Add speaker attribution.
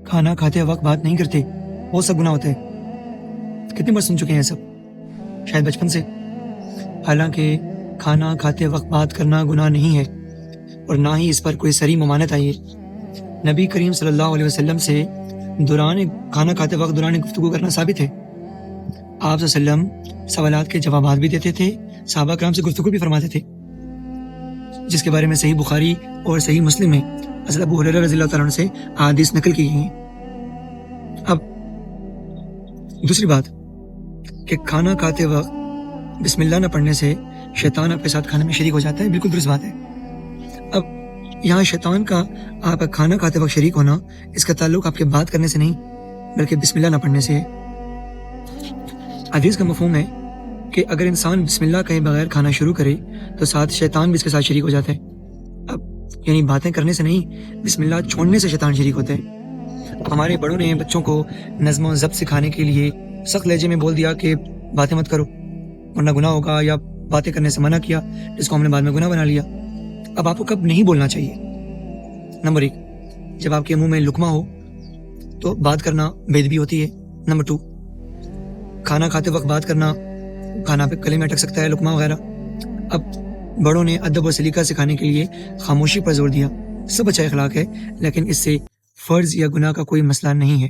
Speaker 1: کھانا کھاتے وقت بات نہیں کرتے وہ سب گناہ ہوتا ہے. کتنی بار سن چکے ہیں یہ سب، شاید بچپن سے. حالانکہ کھانا کھاتے وقت بات کرنا گناہ نہیں ہے اور نہ ہی اس پر کوئی صریح ممانعت آئی ہے. نبی کریم صلی اللہ علیہ وسلم سے کھانا کھاتے وقت دوران گفتگو کرنا ثابت ہے. آپ صلی اللہ علیہ وسلم سوالات کے جوابات بھی دیتے تھے، صحابہ کرام سے گفتگو بھی فرماتے تھے، جس کے بارے میں صحیح بخاری اور صحیح مسلم میں حضرت ابو ہریرہ رضی اللہ تعالیٰ عنہ سے احادیث نقل کی گئی ہیں. اب دوسری بات کہ کھانا کھاتے وقت بسم اللہ نہ پڑھنے سے شیطان آپ کے ساتھ کھانے میں شریک ہو جاتا ہے. بالکل درست بات ہے. اب یہاں شیطان کا آپ کا کھانا کھاتے وقت شریک ہونا، اس کا تعلق آپ کے بات کرنے سے نہیں بلکہ بسم اللہ نہ پڑھنے سے ہے. حدیث کا مفہوم ہے کہ اگر انسان بسم اللہ کہے بغیر کھانا شروع کرے تو ساتھ شیطان بھی اس کے ساتھ شریک ہو جاتا ہے. اب یعنی باتیں کرنے سے نہیں، بسم اللہ چھوڑنے سے شیطان شریک ہوتا ہے. ہمارے بڑوں نے بچوں کو نظم و ضبط سکھانے کے لیے سخت لہجے میں بول دیا کہ باتیں مت کرو ورنہ گناہ ہوگا، یا باتیں کرنے سے منع کیا جس کو ہم نے بعد میں گناہ بنا لیا. اب آپ کو کب نہیں بولنا چاہیے؟ نمبر 1، جب آپ کے منہ میں لقمہ ہو تو بات کرنا بے ادبی ہوتی ہے. نمبر 2، کھانا کھاتے وقت بات کرنا، کھانا پہ گلے میں اٹک سکتا ہے لقمہ وغیرہ. اب بڑوں نے ادب و سلیقہ سکھانے کے لیے خاموشی پر زور دیا. سب اچھا اخلاق ہے لیکن اس سے فرض یا گناہ کا کوئی مسئلہ نہیں ہے.